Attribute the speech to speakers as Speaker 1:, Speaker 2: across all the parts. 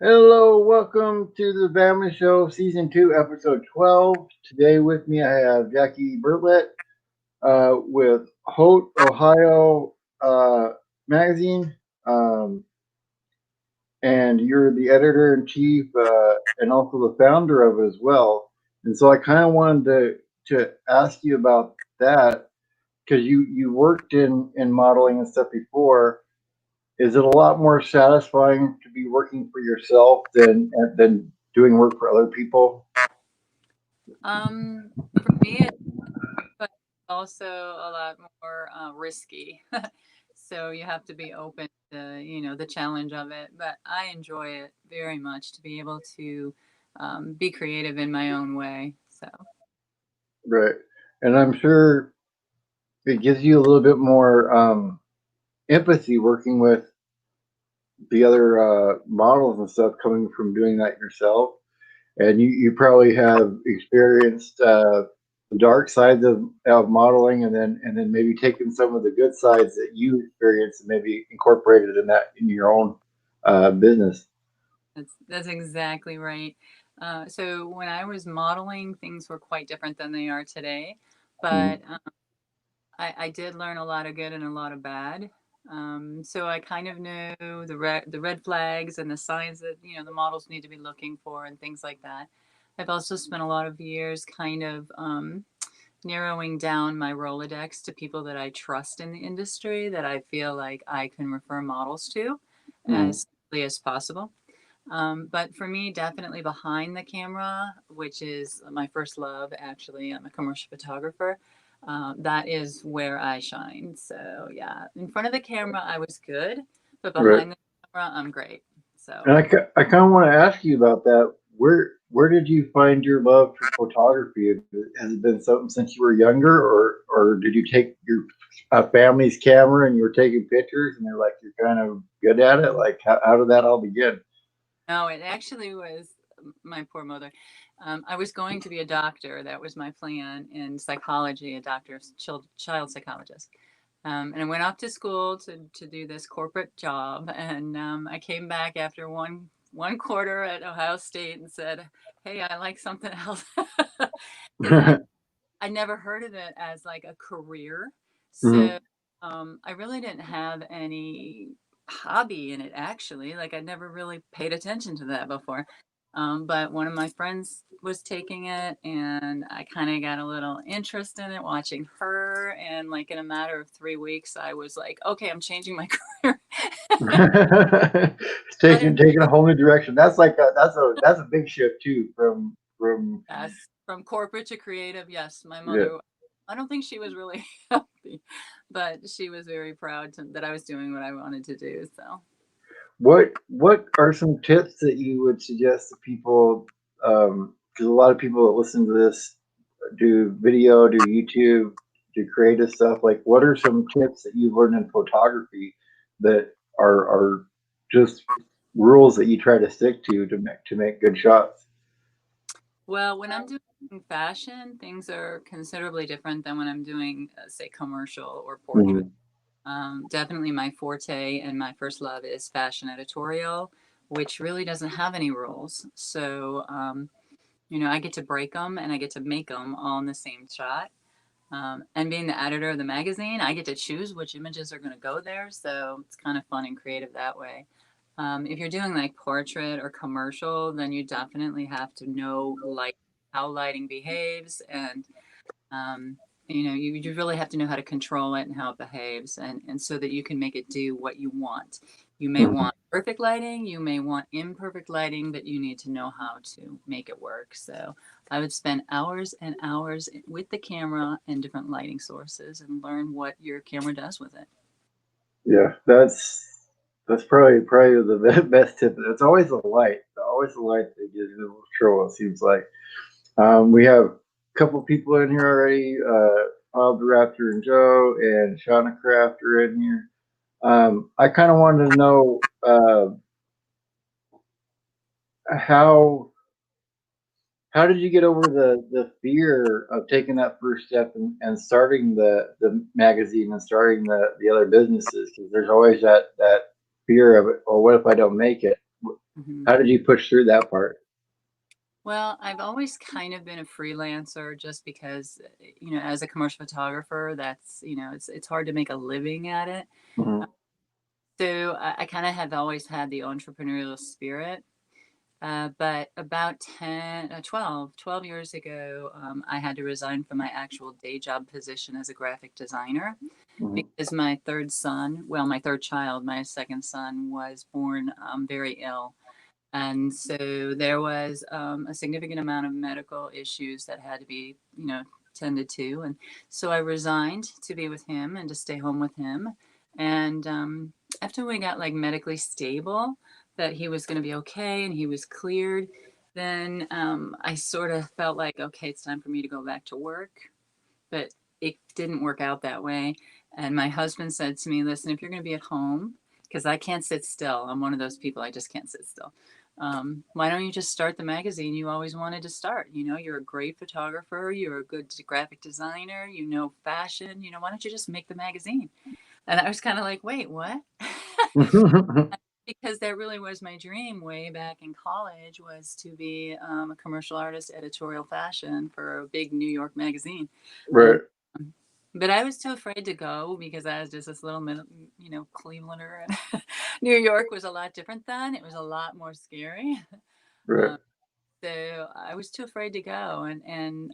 Speaker 1: Hello, welcome to the Vamily Show, Season 2, Episode 12. Today with me I have Jackie Bertolette with Holt, Ohio magazine, um, and you're the editor-in-chief and also the founder of it as well. And so I kind of wanted to ask you about that because you worked in modeling and stuff before. Is it a lot more satisfying to be working for yourself than doing work for other people?
Speaker 2: For me, it's but also a lot more risky. So you have to be open to, the challenge of it. But I enjoy it very much to be able to be creative in my own way. So,
Speaker 1: Right. And I'm sure it gives you a little bit more empathy working with the other models and stuff coming from doing that yourself. And you probably have experienced the dark sides of modeling and then maybe taken some of the good sides that you experienced and maybe incorporated in that in your own business.
Speaker 2: that's exactly right. So when I was modeling, things were quite different than they are today.
Speaker 1: Mm.
Speaker 2: But I did learn a lot of good and a lot of bad. So I kind of knew the red flags and the signs that the models need to be looking for and things like that. I've also spent a lot of years kind of narrowing down my Rolodex to people that I trust in the industry that I feel like I can refer models to
Speaker 1: Mm.
Speaker 2: as quickly as possible. But for me, definitely behind the camera, which is my first love, actually, I'm a commercial photographer. That is where I shine. So, yeah, in front of the camera, I was good, but
Speaker 1: Right.
Speaker 2: behind the camera, I'm great. So,
Speaker 1: And I kind of want to ask you about that. Where did you find your love for photography? Has it been something since you were younger, or did you take your family's camera and you were taking pictures and they're like you're kind of good at it? Like how did that all begin?
Speaker 2: no, it actually was my poor mother. I was going to be a doctor. That was my plan in psychology, a doctor of child psychologist. And I went off to school to do this corporate job. And I came back after one quarter at Ohio State and said, "Hey, I like something else," because I never heard of it as like a career.
Speaker 1: Mhm.
Speaker 2: So I really didn't have any hobby in it actually. Like I'd never really paid attention to that before. But one of my friends was taking it and I kind of got a little interest in it watching her. And like in a matter of 3 weeks, I was like, okay, I'm changing my career.
Speaker 1: It's
Speaker 2: But in
Speaker 1: taking a whole new direction. That's a big shift too from
Speaker 2: yes, from corporate to creative, yes, my
Speaker 1: yeah.
Speaker 2: mother, I don't think she was really happy, but she was very proud that I was doing what I wanted to do. So,
Speaker 1: What are some tips that you would suggest to people? Because a lot of people that listen to this do video, do YouTube, do creative stuff. Like, what are some tips that you've learned in photography that are just rules that you try to stick to make good shots?
Speaker 2: well, when I'm doing fashion, things are considerably different than when I'm doing, say, commercial or portrait.
Speaker 1: Hmm.
Speaker 2: Definitely my forte and my first love is fashion editorial, which really doesn't have any rules. So, I get to break them and I get to make them all in the same shot. And being the editor of the magazine, I get to choose which images are going to go there. So it's kind of fun and creative that way. If you're doing like portrait or commercial, then you definitely have to know how lighting behaves and um, you really have to know how to control it and how it behaves and so that you can make it do what you want. You may
Speaker 1: Hmm.
Speaker 2: want perfect lighting, you may want imperfect lighting, but you need to know how to make it work. So I would spend hours and hours with the camera and different lighting sources and learn what your camera does with it.
Speaker 1: Yeah, that's probably the best tip. It's always the light. Always the light that gives you the control. It seems like. We have a couple people in here already. Bob the Raptor and Joe and Shauna Craft are in here. I kind of wanted to know how did you get over the fear of taking that first step and starting the magazine and starting the other businesses? Because there's always that fear of it. Well, what if I don't make it?
Speaker 2: Hmm.
Speaker 1: How did you push through that part?
Speaker 2: Well, I've always kind of been a freelancer just because, as a commercial photographer, that's, it's hard to make a living at it.
Speaker 1: Hmm.
Speaker 2: So I kind of have always had the entrepreneurial spirit. But about 12 years ago, I had to resign from my actual day job position as a graphic designer
Speaker 1: Hmm.
Speaker 2: because my third son, well, my third child, my second son, was born very ill. And so there was a significant amount of medical issues that had to be, tended to. And so I resigned to be with him and to stay home with him. And after we got like medically stable, that he was going to be okay and he was cleared, then I sort of felt like, okay, it's time for me to go back to work. But it didn't work out that way. And my husband said to me, listen, if you're going to be at home, because I can't sit still, I'm one of those people, I just can't sit still. Why don't you just start the magazine you always wanted to start? You're a great photographer, you're a good graphic designer, fashion, why don't you just make the magazine? And I was kind of like, wait, what? Because that really was my dream way back in college, was to be a commercial artist, editorial fashion for a big New York magazine. And
Speaker 1: Right,
Speaker 2: but I was too afraid to go because I was just this little, Clevelander, and New York was a lot different then. It was a lot more scary.
Speaker 1: right,
Speaker 2: Um, so I was too afraid to go, and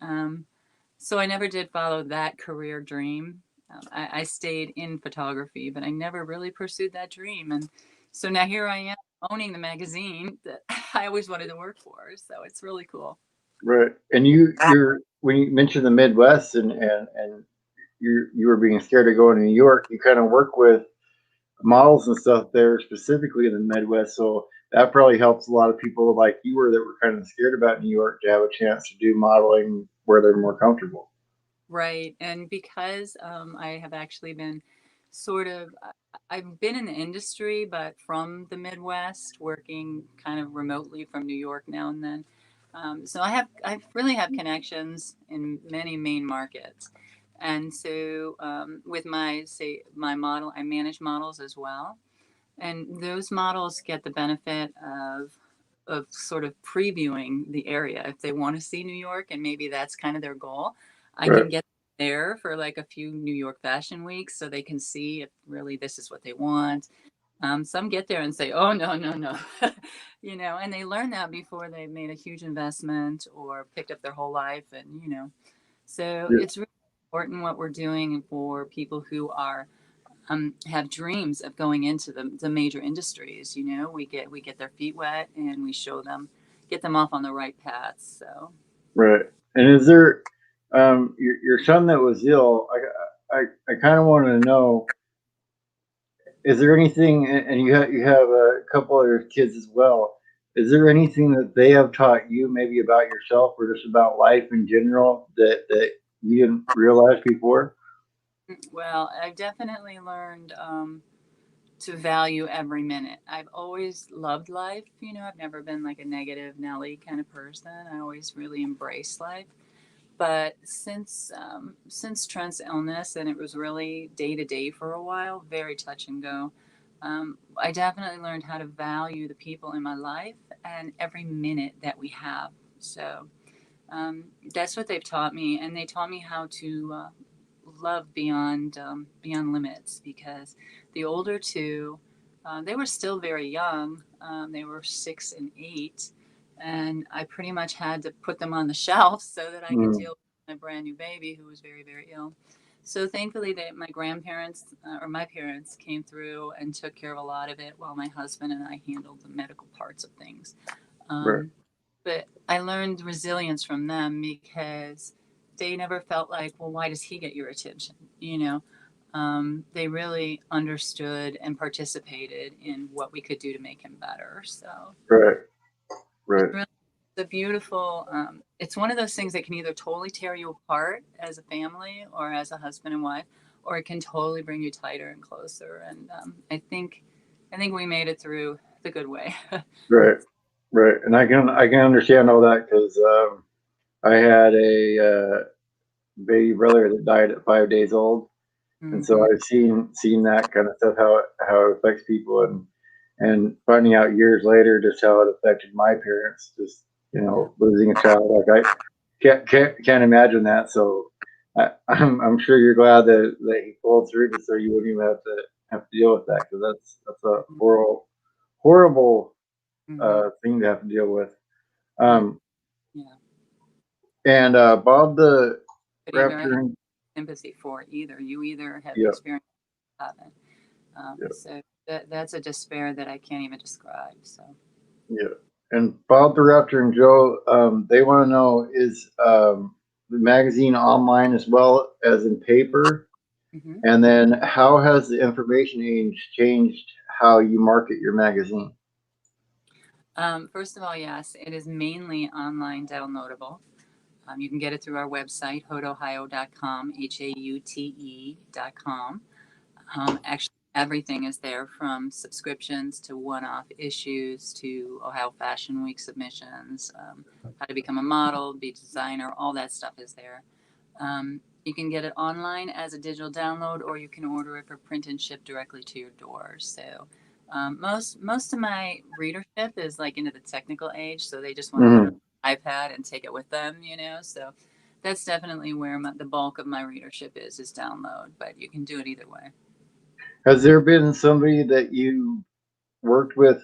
Speaker 2: so I never did follow that career dream. I stayed in photography, but I never really pursued that dream. And so now here I am owning the magazine that I always wanted to work for. So it's really cool.
Speaker 1: right. And you're when you mentioned the Midwest and you were being scared to go to New York, you kind of work with models and stuff there specifically in the Midwest. So that probably helps a lot of people like you were that were kind of scared about New York to have a chance to do modeling where they're more comfortable.
Speaker 2: Right. And because I have actually been sort of, I've been in the industry, but from the Midwest, working kind of remotely from New York now and then. So I really have connections in many main markets. And so with my model, I manage models as well. And those models get the benefit of sort of previewing the area. If they want to see New York and maybe that's kind of their goal, I
Speaker 1: Right,
Speaker 2: can get there for like a few New York fashion weeks so they can see if really this is what they want. Some get there and say, oh, no, no, no. And they learn that before they've made a huge investment or picked up their whole life. And so
Speaker 1: yeah,
Speaker 2: it's really important what we're doing for people who have dreams of going into the major industries. We get their feet wet and we show them, get them off on the right path. So
Speaker 1: right. And is there your son that was ill? I kind of want to know, is there anything, and you have a couple of your kids as well. Is there anything that they have taught you, maybe about yourself or just about life in general, that you didn't realize before?
Speaker 2: well, I've definitely learned to value every minute. I've always loved life. I've never been like a negative Nelly kind of person. I always really embraced life. But since Trent's illness, and it was really day to day for a while, very touch and go, I definitely learned how to value the people in my life and every minute that we have. So that's what they've taught me, and they taught me how to love beyond limits, because the older two, they were still very young. They were 6 and 8, and I pretty much had to put them on the shelf so that I could
Speaker 1: Mm,
Speaker 2: deal with my brand new baby who was very, very ill. So thankfully, my grandparents or my parents came through and took care of a lot of it, while my husband and I handled the medical parts of things.
Speaker 1: right,
Speaker 2: Um, but I learned resilience from them because they never felt like, well, why does he get your attention? They really understood and participated in what we could do to make him better. So
Speaker 1: right,
Speaker 2: it's
Speaker 1: right.
Speaker 2: really the beautiful. It's one of those things that can either totally tear you apart as a family or as a husband and wife, or it can totally bring you tighter and closer. And I think we made it through the good way.
Speaker 1: Right, right. And I can understand all that because I had a baby brother that died at 5 days old, and so
Speaker 2: Hmm.
Speaker 1: I've seen that kind of stuff how it affects people, and finding out years later just how it affected my parents, just, losing a child. Like, I can't imagine that. So I'm sure you're glad that he pulled through, just so you wouldn't even have to deal with that, because that's a horrible
Speaker 2: Mm-hmm.
Speaker 1: thing to have to deal with.
Speaker 2: Yeah.
Speaker 1: Um,
Speaker 2: Yeah.
Speaker 1: and Bob the
Speaker 2: But either I have
Speaker 1: Raptor,
Speaker 2: empathy for either. You either have
Speaker 1: yeah,
Speaker 2: experienced or haven't.
Speaker 1: yeah,
Speaker 2: So that's a despair that I can't even describe. So.
Speaker 1: yeah. And Bob the Raptor and Joe, they want to know, is the magazine online as well as in paper?
Speaker 2: Mm-hmm.
Speaker 1: And then how has the information age changed how you market your magazine?
Speaker 2: First of all, yes, it is mainly online downloadable. You can get it through our website, hauteohio.com, HAUTE.com. Actually, everything is there, from subscriptions to one-off issues to Ohio Fashion Week submissions, how to become a model, be a designer, all that stuff is there. You can get it online as a digital download, or you can order it for print and ship directly to your door. So most of my readership is like into the technical age, so they just want to put it
Speaker 1: Mm-hmm.
Speaker 2: on an iPad and take it with them, So that's definitely where the bulk of my readership is download. But you can do it either way.
Speaker 1: Has there been somebody that you worked with?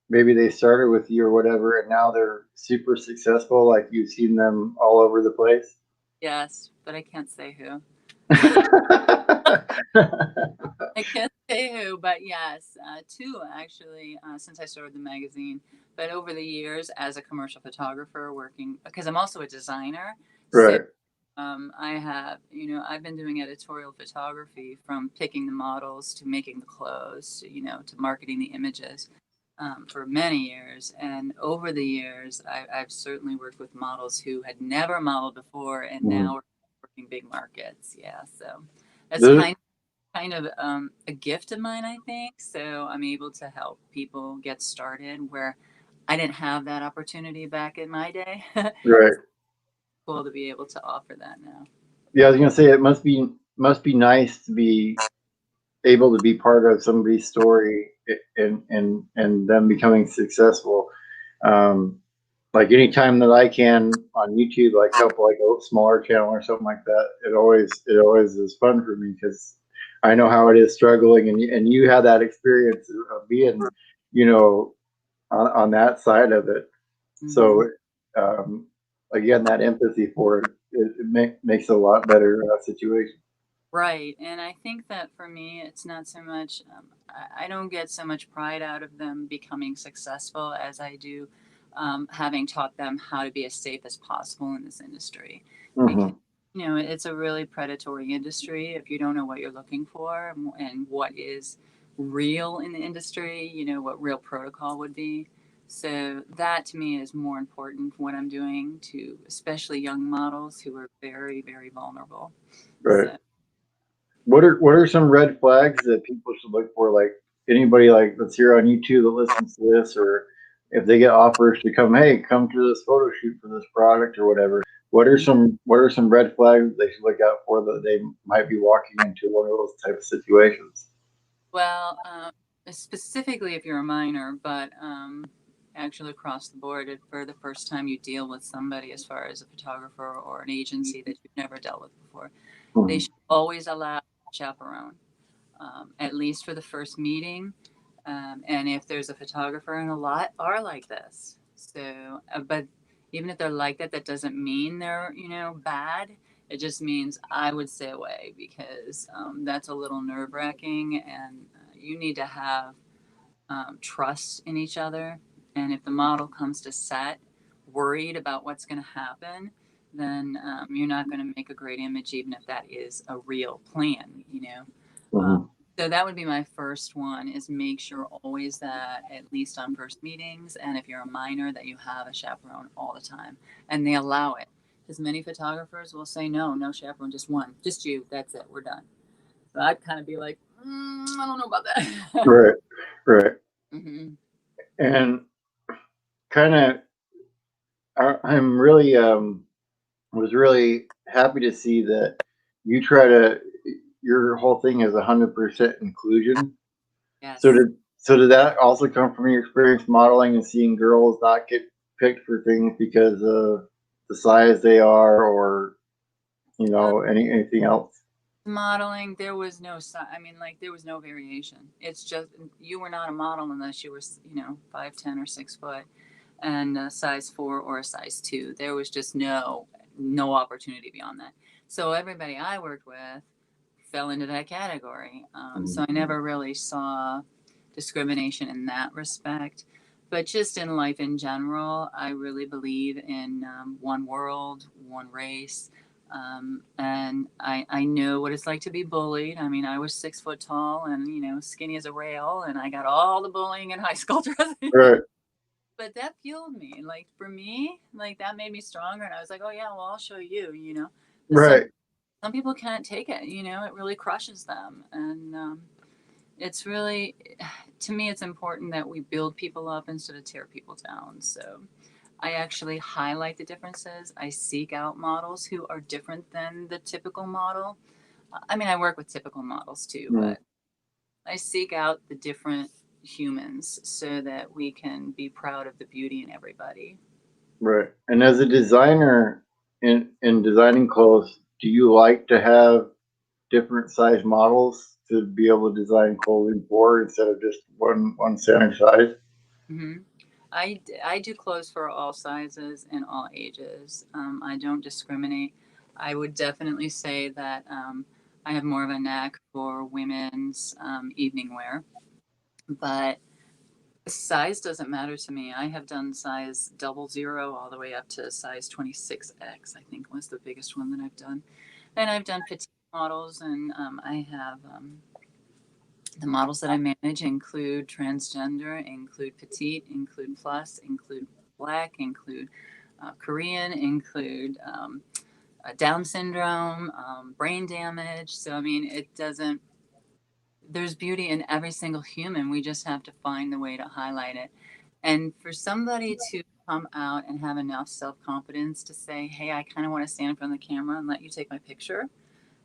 Speaker 1: Maybe they started with you or whatever, and now they're super successful. Like, you've seen them all over the place.
Speaker 2: Yes, but I can't say who. I can't say who, but yes, two actually, since I started the magazine. But over the years, as a commercial photographer, working, because I'm also a designer, so
Speaker 1: Right.
Speaker 2: I have, I've been doing editorial photography, from picking the models to making the clothes, to marketing the images, for many years. And over the years, I've certainly worked with models who had never modeled before and
Speaker 1: Mm.
Speaker 2: now are working big markets. Yeah, so that's
Speaker 1: The,
Speaker 2: kind of a gift of mine, I think. So I'm able to help people get started where I didn't have that opportunity back in my day.
Speaker 1: right.
Speaker 2: Cool to be able to offer that now.
Speaker 1: Yeah, I was gonna say, it must be nice to be able to be part of somebody's story, and them becoming successful. Um, like, anytime that I can on YouTube, like, help like a smaller channel or something like that, it always is fun for me, because I know how it is struggling, and you had that experience of being, you know, on that side of it.
Speaker 2: Mm-hmm.
Speaker 1: So, um, again, that empathy for it makes a lot better situation.
Speaker 2: Right. And I think that for me, it's not so much, I don't get so much pride out of them becoming successful as I do having taught them how to be as safe as possible in this industry. Because,
Speaker 1: Hmm.
Speaker 2: it's a really predatory industry if you don't know what you're looking for and what is real in the industry, what real protocol would be. So that to me is more important, what I'm doing to especially young models who are very, very vulnerable.
Speaker 1: Right.
Speaker 2: So.
Speaker 1: What are some red flags that people should look for? Like, anybody like that's here on YouTube that listens to this, or if they get offers to come to this photo shoot for this product or whatever. What are some red flags they should look out for, that they might be walking into one of those type of situations?
Speaker 2: Well, specifically if you're a minor, but actually across the board, for the first time you deal with somebody as far as a photographer or an agency that you've never dealt with before, they
Speaker 1: Mhm.
Speaker 2: should always allow a chaperone, at least for the first meeting. And if there's a photographer, and a lot are like this. So, but even if they're like that, that doesn't mean they're, bad. It just means I would stay away, because that's a little nerve wracking, and you need to have trust in each other. And if the model comes to set worried about what's going to happen, then you're not going to make a great image, even if that is a real plan. Um,
Speaker 1: Mhm.
Speaker 2: so that would be my first one, is make sure always that, at least on first meetings, and if you're a minor, that you have a chaperone all the time, and they allow it. Because many photographers will say, no, no chaperone, just one, just you, that's it, we're done. So I'd kind of be like, I don't know about that.
Speaker 1: Right, right,
Speaker 2: Hmm.
Speaker 1: and kind of, I'm really was really happy to see that you try to, your whole thing is 100% inclusion. So
Speaker 2: Yes.
Speaker 1: did So did that also come from your experience modeling and seeing girls not get picked for things because of the size they are, or anything else?
Speaker 2: Modeling, there was no I mean, like, there was no variation. It's just you were not a model unless you were 5'10" or 6 foot and a size 4 or a size 2. There was just no opportunity beyond that. So everybody I worked with fell into that category. So I never really saw discrimination in that respect. But just in life in general, I really believe in one world, one race. And I know what it's like to be bullied. I mean, I was 6 foot tall and, skinny as a rail, and I got all the bullying in high school dressing.
Speaker 1: Right.
Speaker 2: But that fueled me. Like, for me, like, that made me stronger. And I was like, oh, yeah, well, I'll show you. But
Speaker 1: Right.
Speaker 2: some people can't take it, it really crushes them. And it's really, to me, it's important that we build people up instead of tear people down. So I actually highlight the differences. I seek out models who are different than the typical model. I mean, I work with typical models too,
Speaker 1: Mm,
Speaker 2: but I seek out the different humans so that we can be proud of the beauty in everybody.
Speaker 1: right. And as a designer in designing clothes, do you like to have different size models to be able to design clothing for instead of just one standard size?
Speaker 2: Hmm. I do clothes for all sizes and all ages. I don't discriminate. I would definitely say that I have more of a knack for women's evening wear, but size doesn't matter to me. I have done size 00 all the way up to size 26X, I think was the biggest one that I've done. And I've done petite models, and I have the models that I manage include transgender, include petite, include plus, include black, include Korean, include Down syndrome, brain damage. So, I mean, there's beauty in every single human. We just have to find the way to highlight it. And for somebody to come out and have enough self confidence to say, hey, I kind of want to stand in front of the camera and let you take my picture,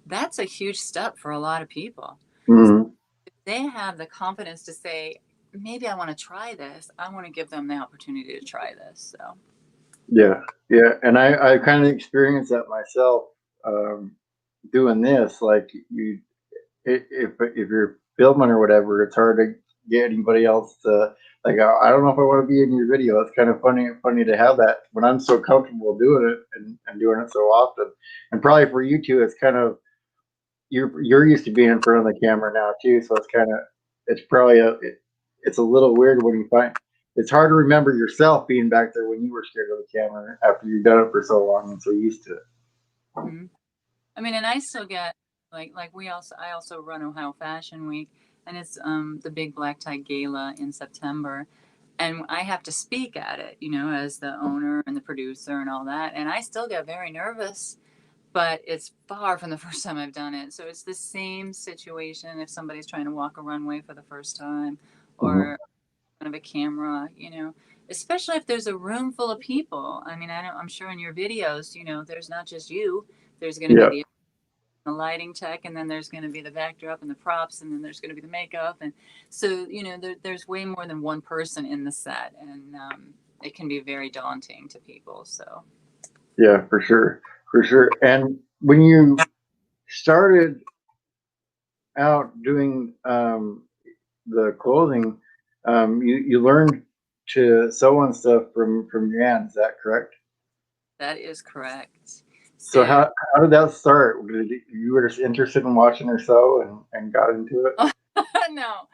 Speaker 2: that's a huge step for a lot of people.
Speaker 1: Mm-hmm.
Speaker 2: They have the confidence to say, maybe I want to try this. I want to give them the opportunity to try this. So,
Speaker 1: Yeah, yeah, and I kind of experienced that myself, um, doing this. Like if you're filming or whatever, it's hard to get anybody else to like. I don't know if I want to be in your video. It's kind of funny to have that when I'm so comfortable doing it and doing it so often. And probably for you too, it's kind of you're used to being in front of the camera now too. So it's probably it's a little weird when you find it's hard to remember yourself being back there when you were scared of the camera after you've done it for so long and so used to it.
Speaker 2: mm-hmm. I mean, and I still get I also run Ohio Fashion Week, and it's the big black tie gala in September, and I have to speak at it, as the owner and the producer and all that, and I still get very nervous, but it's far from the first time I've done it. So it's the same situation if somebody's trying to walk a runway for the first time or
Speaker 1: Mhm.
Speaker 2: in front of a camera, especially if there's a room full of people. I mean, I'm sure in your videos, there's not just you. There's going to be
Speaker 1: Yeah,
Speaker 2: the lighting tech, and then there's going to be the backdrop and the props, and then there's going to be the makeup, and so there's way more than one person in the set, and it can be very daunting to people. So
Speaker 1: yeah, for sure. And when you started out doing the clothing, you learned to sew and stuff from your aunt. Is that correct?
Speaker 2: that is correct.
Speaker 1: So
Speaker 2: So
Speaker 1: how did that start? You were just interested in watching her sew and got into it?
Speaker 2: no,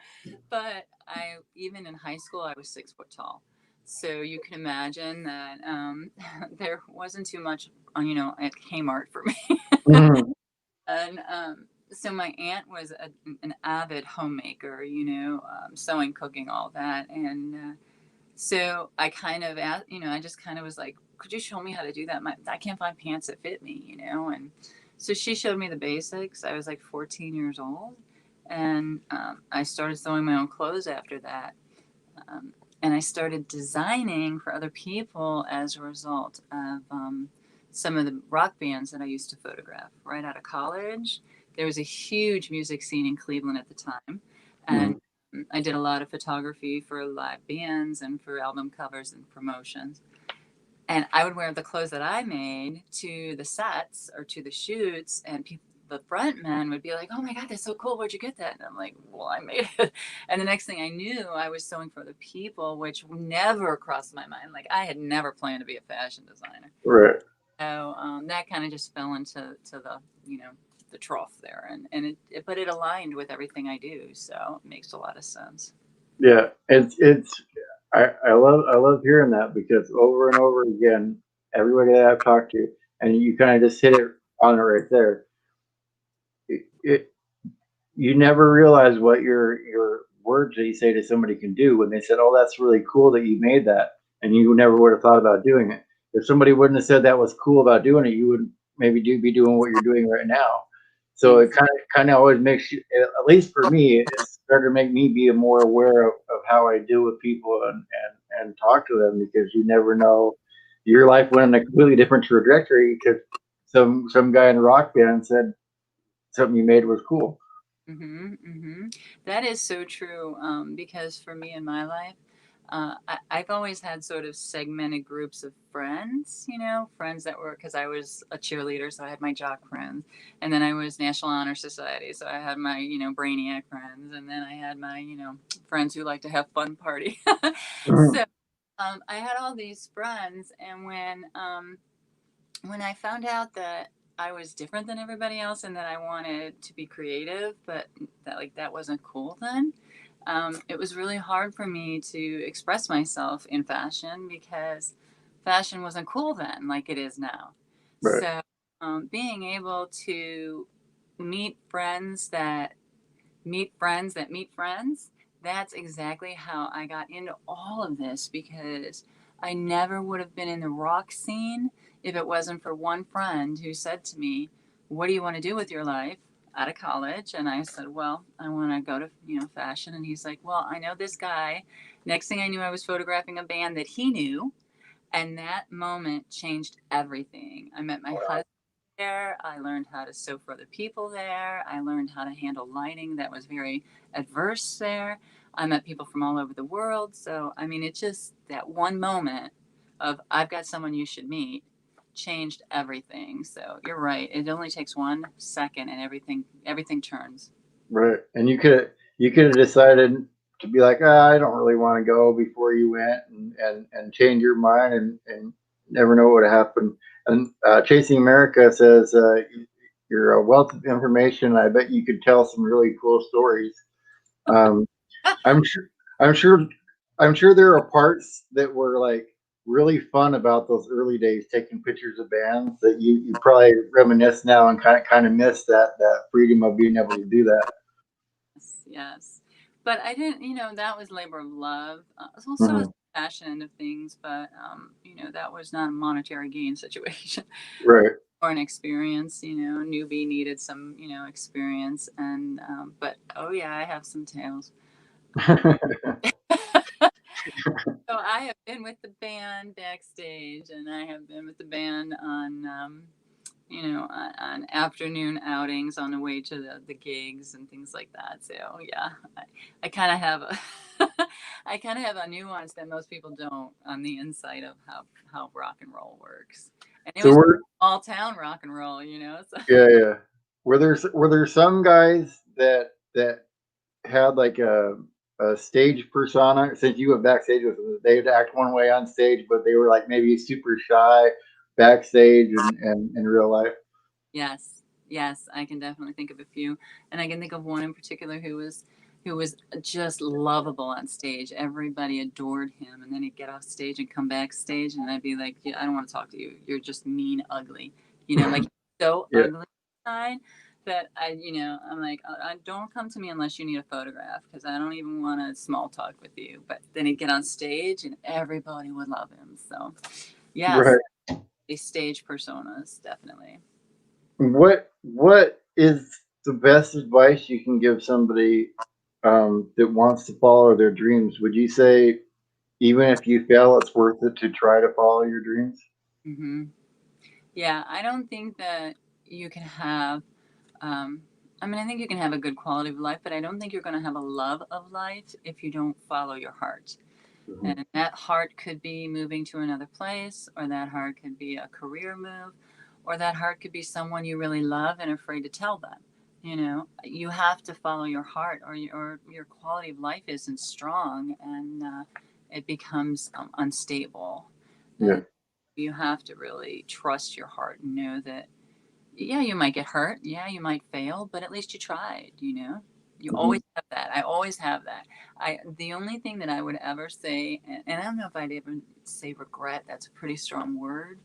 Speaker 2: but I even in high school I was 6 foot tall, so you can imagine that there wasn't too much at Kmart for me.
Speaker 1: Mhm.
Speaker 2: And so my aunt was an avid homemaker, sewing, cooking, all that. And so I kind of, I just kind of was like, could you show me how to do that? I can't find pants that fit me, And so she showed me the basics. I was like 14 years old. And I started sewing my own clothes after that. Um, and I started designing for other people as a result of some of the rock bands that I used to photograph right out of college. There was a huge music scene in Cleveland at the time, and
Speaker 1: Mhm.
Speaker 2: I did a lot of photography for live bands and for album covers and promotions. And I would wear the clothes that I made to the sets or to the shoots, and people, the front men would be like, "Oh my God, that's so cool! Where'd you get that?" And I'm like, "Well, I made it." And the next thing I knew, I was sewing for other people, which never crossed my mind. Like I had never planned to be a fashion designer.
Speaker 1: Right.
Speaker 2: So that kind of just fell into the the trough there, and but it aligned with everything I do, so it makes a lot of sense.
Speaker 1: Yeah. I love hearing that because over and over again, everybody that I've talked to, and you kind of just hit it on it right there. It you never realize what your words that you say to somebody can do when they said, "Oh, that's really cool that you made that," and you never would have thought about doing it. If somebody wouldn't have said that was cool about doing it, you would maybe be doing what you're doing right now. So it
Speaker 2: Ex-
Speaker 1: kind of always makes you, at least for me, it started to make me be more aware of how I deal with people and talk to them because you never know. Your life went in a completely different trajectory because some guy in a rock band said something you made was cool.
Speaker 2: That is so true. Because for me in my life, I've always had sort of segmented groups of friends, friends that were, because I was a cheerleader, so I had my jock friends. And then I was National Honor Society, so I had my, brainiac friends. And then I had my, friends who like to have fun party.
Speaker 1: Mhm.
Speaker 2: So I had all these friends. And when I found out that I was different than everybody else and that I wanted to be creative, but that wasn't cool then. It was really hard for me to express myself in fashion because fashion wasn't cool then like it is now.
Speaker 1: Right.
Speaker 2: So being able to meet friends that meet friends, that's exactly how I got into all of this because I never would have been in the rock scene if it wasn't for one friend who said to me, "What do you want to do with your life out of college?" And I said, "Well, I want to go to, fashion." And he's like, "Well, I know this guy." Next thing I knew, I was photographing a band that he knew, and that moment changed everything. I met my husband there. I learned how to sew for other people there. I learned how to handle lighting that was very adverse there. I met people from all over the world. So, I mean, it just, that one moment of, I've got someone you should meet, changed everything. So you're right. It only takes 1 second and everything turns.
Speaker 1: Right. And you could have decided to be like, ah, I don't really want to go before you went and change your mind and never know what would happen. And Chasing America says you're a wealth of information. I bet you could tell some really cool stories. Um, I'm sure I'm sure I'm sure there are parts that were like really fun about those early days taking pictures of bands that you probably reminisce now and kind of miss that freedom of being able to do that.
Speaker 2: Yes, yes. But I didn't, that was labor of love. Well, so is
Speaker 1: Mhm.
Speaker 2: the fashion end of things, but, that was not a monetary gain situation.
Speaker 1: Right.
Speaker 2: Or an experience, newbie needed some, experience. And, but oh yeah, I have some tales. So I have been with the band backstage, and I have been with the band on, on afternoon outings on the way to the gigs and things like that. So yeah, I kind of have a, I kind of have a nuance that most people don't on the inside of how rock and roll works. And it
Speaker 1: So
Speaker 2: was
Speaker 1: we're
Speaker 2: all town rock and roll, So.
Speaker 1: yeah, yeah. Were there some guys that had like a stage persona since you were backstage with them, they would act one way on stage, but they were like maybe super shy backstage and in real life.
Speaker 2: Yes, yes, I can definitely think of a few, and I can think of one in particular who was just lovable on stage. Everybody adored him, and then he'd get off stage and come backstage, and I'd be like, "Yeah, I don't want to talk to you. You're just mean, ugly." Like so
Speaker 1: Yeah.
Speaker 2: ugly inside that I'm like, Don't come to me unless you need a photograph because I don't even want to small talk with you." But then he'd get on stage, and everybody would love him. So, yes,
Speaker 1: Right.
Speaker 2: these stage personas definitely.
Speaker 1: What is the best advice you can give somebody that wants to follow their dreams? Would you say even if you fail, it's worth it to try to follow your dreams?
Speaker 2: hmm Yeah, I don't think that you can have. Um, I mean, I think you can have a good quality of life, but I don't think you're going to have a love of life if you don't follow your heart.
Speaker 1: Mm-hmm.
Speaker 2: And that heart could be moving to another place, or that heart could be a career move, or that heart could be someone you really love and afraid to tell them. You know, you have to follow your heart, or your quality of life isn't strong, and it becomes unstable.
Speaker 1: Yeah.
Speaker 2: And you have to really trust your heart and know that, yeah, you might get hurt. Yeah, you might fail, but at least you tried, you know? You
Speaker 1: Mm-hmm.
Speaker 2: always have that. I always have that. The only thing that I would ever say, and I don't know if I'd ever say regret, that's a pretty strong word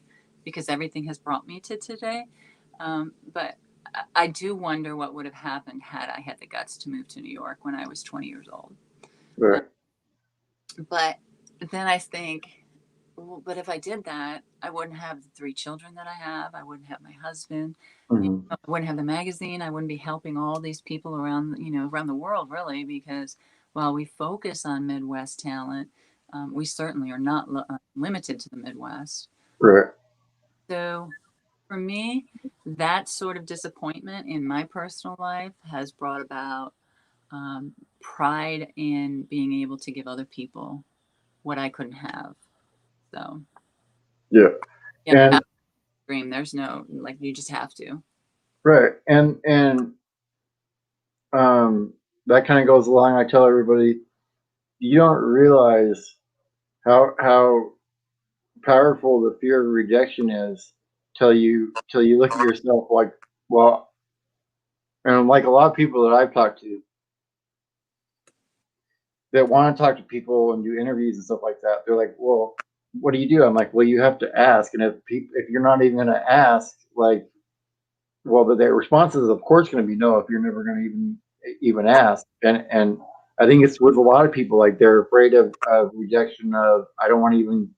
Speaker 2: because everything has brought me to today. But I do wonder what would have happened had I had the guts to move to New York when I was 20 years old.
Speaker 1: Right.
Speaker 2: But then I think, well, but if I did that, I wouldn't have the three children that I have. I wouldn't have my husband.
Speaker 1: Mm-hmm.
Speaker 2: I wouldn't have the magazine. I wouldn't be helping all these people around, around the world, really, because while we focus on Midwest talent, we certainly are not limited to the Midwest.
Speaker 1: Right.
Speaker 2: So for me, that sort of disappointment in my personal life has brought about pride in being able to give other people what I couldn't have. So
Speaker 1: Yeah.
Speaker 2: you have
Speaker 1: And
Speaker 2: to dream. There's no, like, you just have to.
Speaker 1: right. And that kind of goes along. I tell everybody, you don't realize how powerful the fear of rejection is till you look at yourself like, well, and like a lot of people that I've talked to that want to talk to people and do interviews and stuff like that, they're like, well, what do you do? I'm like, well, you have to ask, and if you're not even going to ask, like, well, their response is of course going to be no if you're never going to even ask, and I think it's with a lot of people, like they're afraid of rejection, of I don't want to even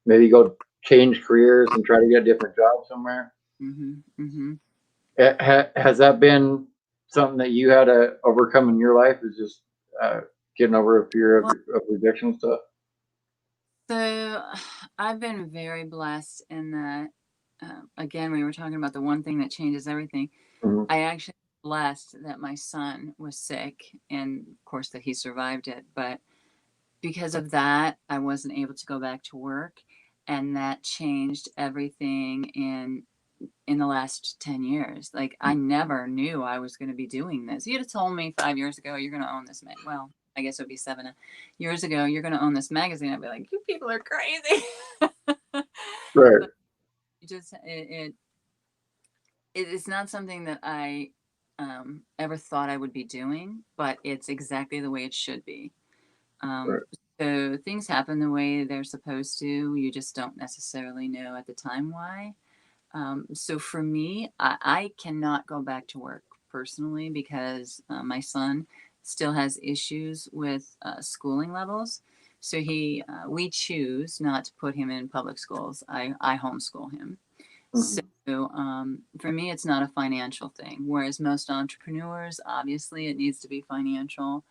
Speaker 1: maybe go change careers and try to get a different job somewhere.
Speaker 2: Mm-hmm. Mm-hmm.
Speaker 1: Has that been something that you had to overcome in your life? Is just uh, getting over a fear
Speaker 2: Well,
Speaker 1: of rejection stuff?
Speaker 2: so I've been very blessed in that, again, we were talking about the one thing that changes everything.
Speaker 1: Mm-hmm.
Speaker 2: I actually blessed that my son was sick and, of course, that he survived it. But because of that, I wasn't able to go back to work. And that changed everything in the last 10 years. Like, I never knew I was going to be doing this. You'd have told me 5 years ago, you're going to own this. Well, I guess it would be 7 years ago, you're going to own this magazine. I'd be like, you people are crazy.
Speaker 1: Right.
Speaker 2: But it's not something that I ever thought I would be doing, but it's exactly the way it should be. Um,
Speaker 1: Right.
Speaker 2: so things happen the way they're supposed to. You just don't necessarily know at the time why. So for me, I cannot go back to work personally because my son still has issues with schooling levels. So we choose not to put him in public schools. I homeschool him. So
Speaker 1: Mm-hmm.
Speaker 2: for me, it's not a financial thing. Whereas most entrepreneurs, obviously, it needs to be financial.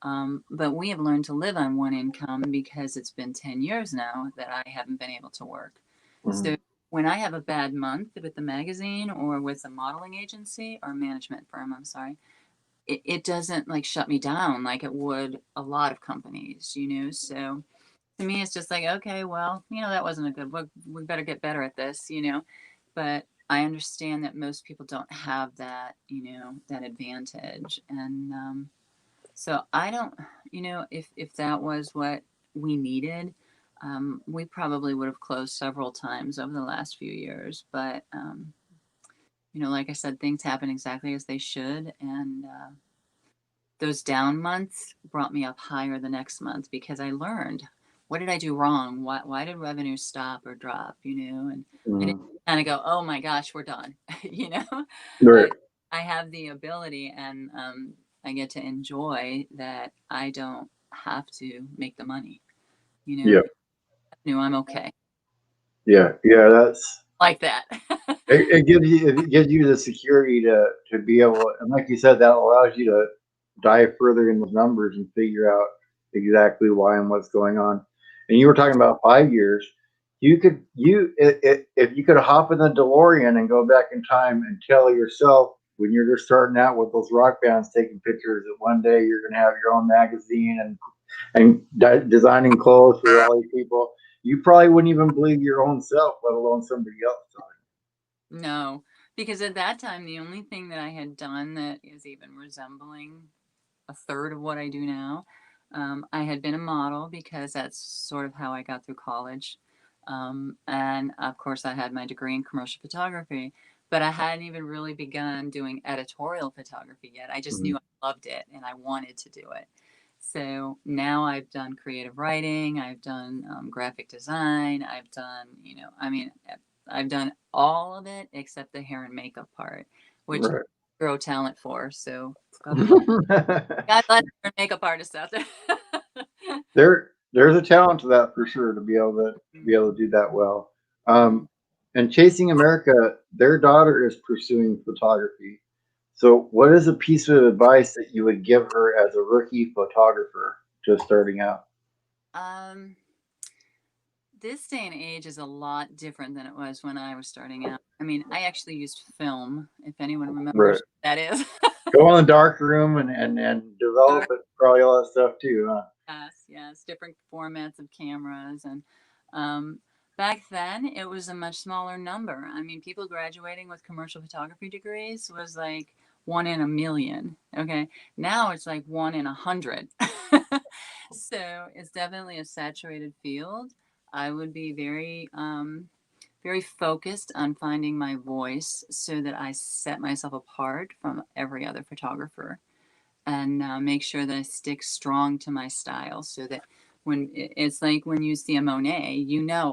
Speaker 2: But we have learned to live on one income because it's been 10 years now that I haven't been able to work.
Speaker 1: Mm-hmm.
Speaker 2: So when I have a bad month with the magazine or with a modeling agency or management firm, I'm sorry, it doesn't like shut me down like it would a lot of companies, So to me, it's just like, okay, well, that wasn't a good look. We better get better at this. But I understand that most people don't have that, that advantage. And so I don't, if that was what we needed, we probably would have closed several times over the last few years. But, like I said, things happen exactly as they should. And those down months brought me up higher the next month because I learned, what did I do wrong? Why did revenue stop or drop? And I didn't
Speaker 1: Mm-hmm.
Speaker 2: kind of go, oh my gosh, we're done.
Speaker 1: Right.
Speaker 2: I, I have the ability, and I get to enjoy that. I don't have to make the money.
Speaker 1: Yeah.
Speaker 2: I'm okay
Speaker 1: Yeah. Yeah. That's
Speaker 2: like that.
Speaker 1: it gives you the security to be able, and like you said, that allows you to dive further in the numbers and figure out exactly why and what's going on. And you were talking about 5 years. If you could hop in the DeLorean and go back in time and tell yourself when you're just starting out with those rock bands taking pictures, that one day you're going to have your own magazine and designing clothes for all these people. You probably wouldn't even believe your own self, let alone somebody else.
Speaker 2: No, because at that time, the only thing that I had done that is even resembling a third of what I do now, I had been a model because that's sort of how I got through college. And of course, I had my degree in commercial photography, but I hadn't even really begun doing editorial photography yet. I just
Speaker 1: Mhm.
Speaker 2: knew I loved it and I wanted to do it. So now I've done creative writing, I've done graphic design, I've done, I've done all of it except the hair and makeup part, which
Speaker 1: Right.
Speaker 2: grow talent for. So God bless. God bless hair and makeup artists out there.
Speaker 1: There's a talent to that for sure, to be able to do that well.
Speaker 2: Mhm.
Speaker 1: And Chasing America, their daughter is pursuing photography. So, what is a piece of advice that you would give her as a rookie photographer just starting out?
Speaker 2: Um, this day and age is a lot different than it was when I was starting out. I mean, I actually used film, if anyone
Speaker 1: Right.
Speaker 2: remembers what that is.
Speaker 1: Go in the dark room and develop it, probably all that stuff too, huh?
Speaker 2: Yes, yes, different formats of cameras. And back then, it was a much smaller number. I mean, people graduating with commercial photography degrees was like one in a million. Okay. Now it's like one in 100. So it's definitely a saturated field. I would be very focused on finding my voice so that I set myself apart from every other photographer and make sure that I stick strong to my style so that when it's like when you see a Monet,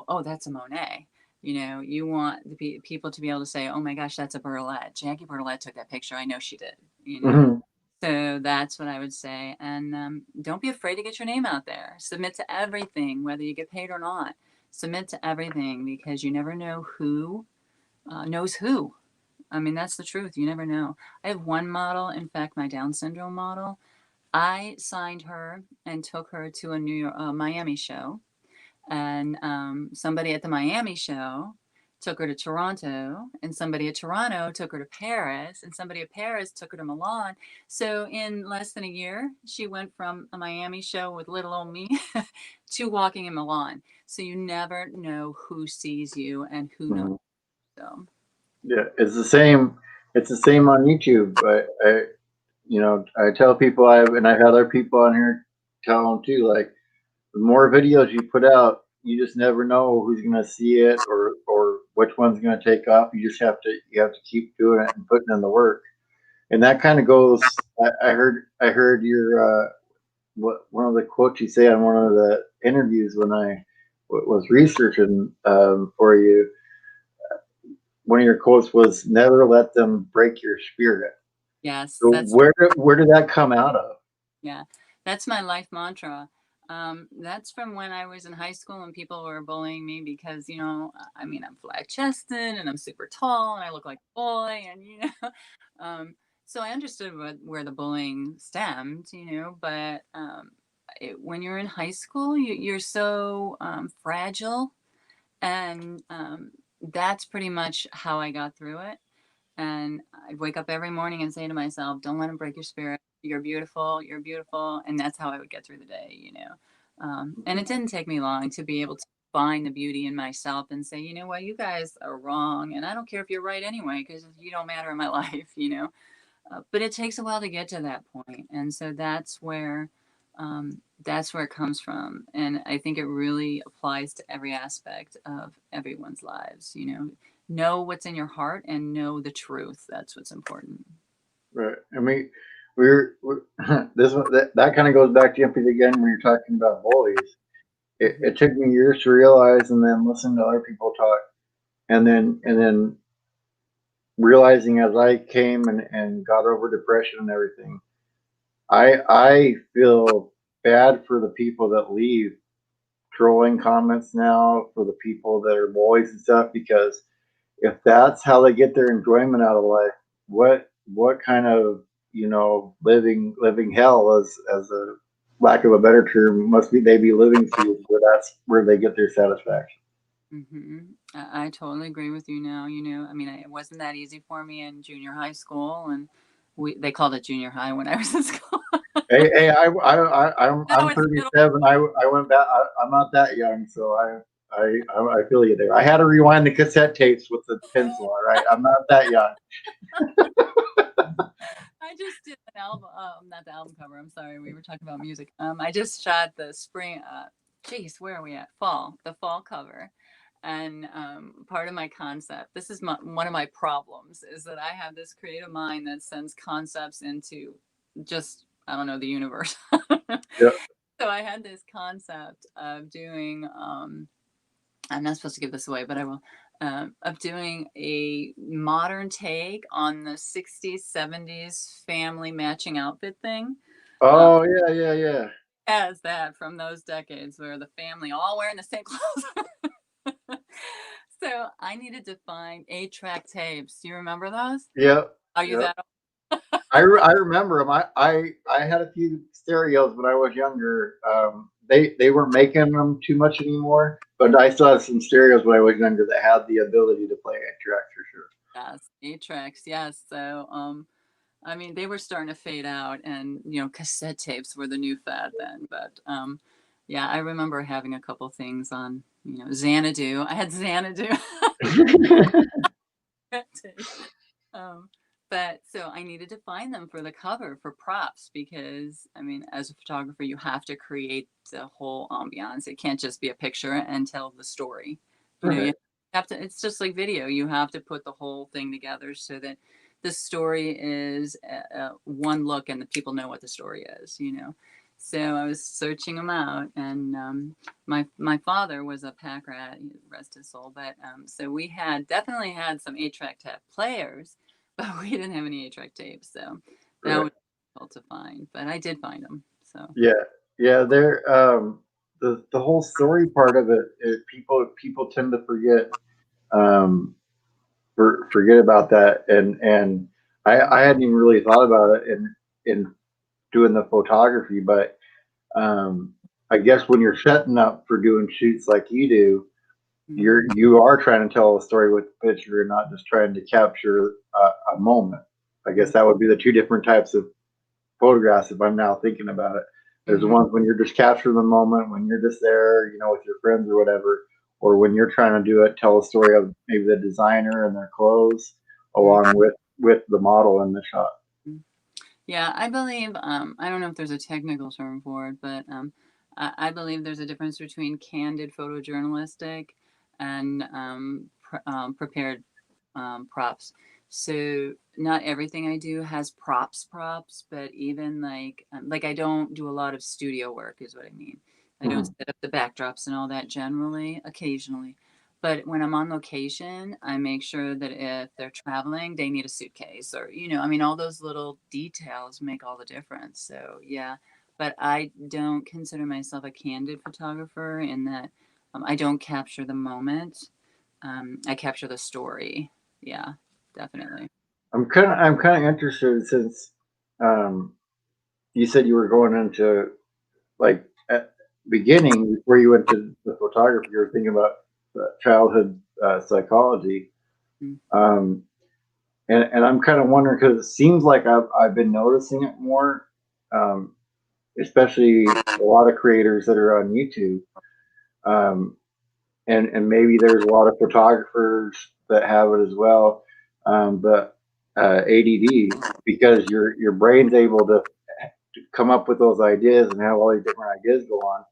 Speaker 2: oh, that's a Monet. You want the people to be able to say, oh my gosh, that's a Bertolette. Jackie Bertolette took that picture. I know she did, you know.
Speaker 1: Hmm.
Speaker 2: So that's what I would say. And don't be afraid to get your name out there. Submit to everything, whether you get paid or not. Submit to everything because you never know who knows who. I mean, that's the truth. You never know. I have one model, in fact, my Down syndrome model. I signed her and took her to a Miami show, and somebody at the Miami show took her to Toronto, and somebody at Toronto took her to Paris, and somebody at Paris took her to Milan. So in less than a year, she went from a Miami show with little old me to walking in Milan. So you never know who sees you and who knows.
Speaker 1: Hmm.
Speaker 2: So.
Speaker 1: Yeah, it's the same. It's the same on YouTube. I tell people and I've had other people on here tell them too. Like, the more videos you put out, you just never know who's going to see it or which one's going to take off. You have to keep doing it and putting in the work. And that kind of goes. I heard your one of the quotes you say on one of the interviews when I was researching for you. One of your quotes was, "Never let them break your spirit."
Speaker 2: Yes,
Speaker 1: So
Speaker 2: that's
Speaker 1: where did that come out of?
Speaker 2: yeah, that's my life mantra. That's from when I was in high school and people were bullying me because, I mean, I'm flat chested and I'm super tall and I look like a boy and, um, so I understood where the bullying stemmed, but when you're in high school, you're so fragile and that's pretty much how I got through it. And I'd wake up every morning and say to myself, don't let them break your spirit. You're beautiful. You're beautiful. And. That's how I would get through the day. And it didn't take me long to be able to find the beauty in myself and say, you know what, you guys are wrong. And I don't care if you're right anyway, because you don't matter in my life. But it takes a while to get to that point. And so that's where it comes from. And I think it really applies to every aspect of everyone's lives. Know what's in your heart and know the truth. That's what's important.
Speaker 1: Right. I mean, we're this one that kind of goes back to empathy again when you're talking about bullies. It,
Speaker 2: Hmm.
Speaker 1: it took me years to realize, and then listen to other people talk, and then realizing as I came and got over depression and everything, I feel bad for the people that leave trolling comments now, for the people that are bullies and stuff, because if that's how they get their enjoyment out of life, what kind of living hell, as a lack of a better term, must be they be living through, where that's where they get their satisfaction.
Speaker 2: Hmm. I totally agree with you now. I mean, it wasn't that easy for me in junior high school, and they called it junior high when I was in school.
Speaker 1: Hey,
Speaker 2: No,
Speaker 1: I'm
Speaker 2: it's middle.
Speaker 1: 37. I went back. I'm not that young, so I feel you there. I had to rewind the cassette tapes with the pencil. All right, I'm not that young.
Speaker 2: I just did an album, not the album cover. I'm sorry, we were talking about music. I just shot the spring. Geez, where are we at? The fall cover, and part of my concept. This is one of my problems is that I have this creative mind that sends concepts into just I don't know the universe.
Speaker 1: Yeah.
Speaker 2: So I had this concept of doing. I'm not supposed to give this away, but I will. Of doing a modern take on the 60s, 70s family matching outfit thing. Um,
Speaker 1: Oh yeah, yeah, yeah.
Speaker 2: as that from those decades where the family all wearing the same clothes. So I needed to find 8-track tapes. Do you remember those?
Speaker 1: Yeah,
Speaker 2: Are you
Speaker 1: yeah.
Speaker 2: that
Speaker 1: I remember them. I had a few stereos when I was younger. They weren't making them too much anymore, but I still had some stereos when I was younger that had the ability to play 8 tracks for sure.
Speaker 2: Yes, 8 tracks. Yes. So, I mean, they were starting to fade out, and cassette tapes were the new fad then. But yeah, I remember having a couple things on, Xanadu. I had Xanadu. um, but so I needed to find them for the cover for props because I mean, as a photographer, you have to create the whole ambiance. It can't just be a picture and tell the story. You
Speaker 1: Right.
Speaker 2: have to. It's just like video. You have to put the whole thing together so that the story is one look and the people know what the story is. So I was searching them out, and my father was a pack rat, rest his soul. But so we had definitely had some 8-track tape players, but we didn't have any 8-track tapes, so that
Speaker 1: Right.
Speaker 2: was difficult to find. But I did find them. So
Speaker 1: Yeah. Yeah. They're the whole story part of it. People tend to forget. Um, forget about that, and I hadn't even really thought about it in doing the photography, but I guess when you're setting up for doing shoots like you do,
Speaker 2: mhm.
Speaker 1: you are trying to tell a story with the picture and not just trying to capture a moment. I guess that would be the two different types of photographs if I'm now thinking about it. There's the
Speaker 2: Mhm.
Speaker 1: ones when you're just capturing the moment, when you're just there, with your friends or whatever, or when you're trying to do it, tell a story of maybe the designer and their clothes along with the model in the shot.
Speaker 2: Mhm. Yeah, I believe, I don't know if there's a technical term for it, but I believe there's a difference between candid photojournalistic and prepared props. So not everything I do has props, but even like I don't do a lot of studio work, is what I mean. I don't
Speaker 1: Mhm.
Speaker 2: set up the backdrops and all that generally, occasionally. But when I'm on location, I make sure that if they're traveling, they need a suitcase or, I mean, all those little details make all the difference. So, yeah. But I don't consider myself a candid photographer in that I don't capture the moment, I capture the story. Yeah, definitely.
Speaker 1: I'm kind of interested since um, you said you were going into like at beginning before you went to the photography, you were thinking about childhood psychology.
Speaker 2: Mm.
Speaker 1: Um, and I'm kind of wondering because it seems like I've been noticing it more, um, especially a lot of creators that are on YouTube, um, and maybe there's a lot of photographers that have it as well, but ADD because your brain's able to come up with those ideas and have all these different ideas go on.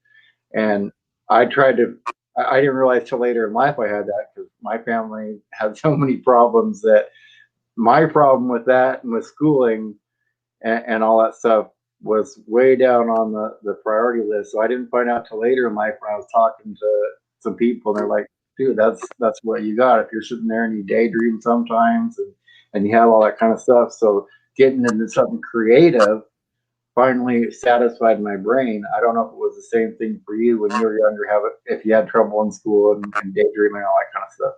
Speaker 1: And I tried to. I didn't realize till later in life I had that because my family had so many problems that my problem with that and with schooling and all that stuff was way down on the priority list. So I didn't find out till later in life when I was talking to some people and they're like, dude, that's what you got. If you're sitting there and you daydream sometimes and you have all that kind of stuff. So getting into something creative finally satisfied my brain. I don't know if it was the same thing for you when you were younger, have it if you had trouble in school and daydreaming and all that kind of stuff.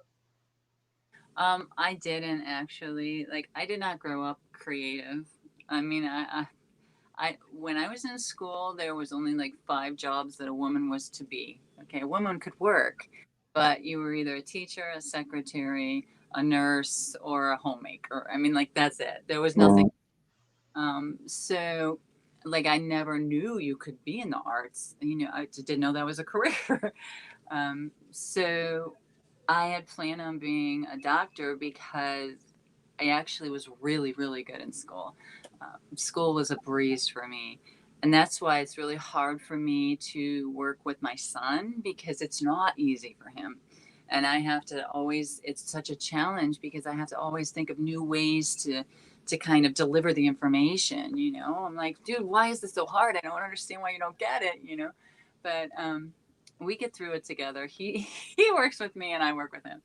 Speaker 2: I didn't actually like. I did not grow up creative. I mean, when I was in school, there was only like 5 jobs that a woman was to be. Okay, a woman could work, but you were either a teacher, a secretary, a nurse, or a homemaker. I mean, like, that's it. There was nothing.
Speaker 1: Mm-hmm.
Speaker 2: So, like, I never knew you could be in the arts. You know, I didn't know that was a career. So I had planned on being a doctor because I actually was really, really good in school. School was a breeze for me. And that's why it's really hard for me to work with my son because it's not easy for him. And I have to always, it's such a challenge because I have to always think of new ways to kind of deliver the information, you know. I'm like, dude, why is this so hard? I don't understand why you don't get it, you know. But we get through it together. He he works with me and I work with him.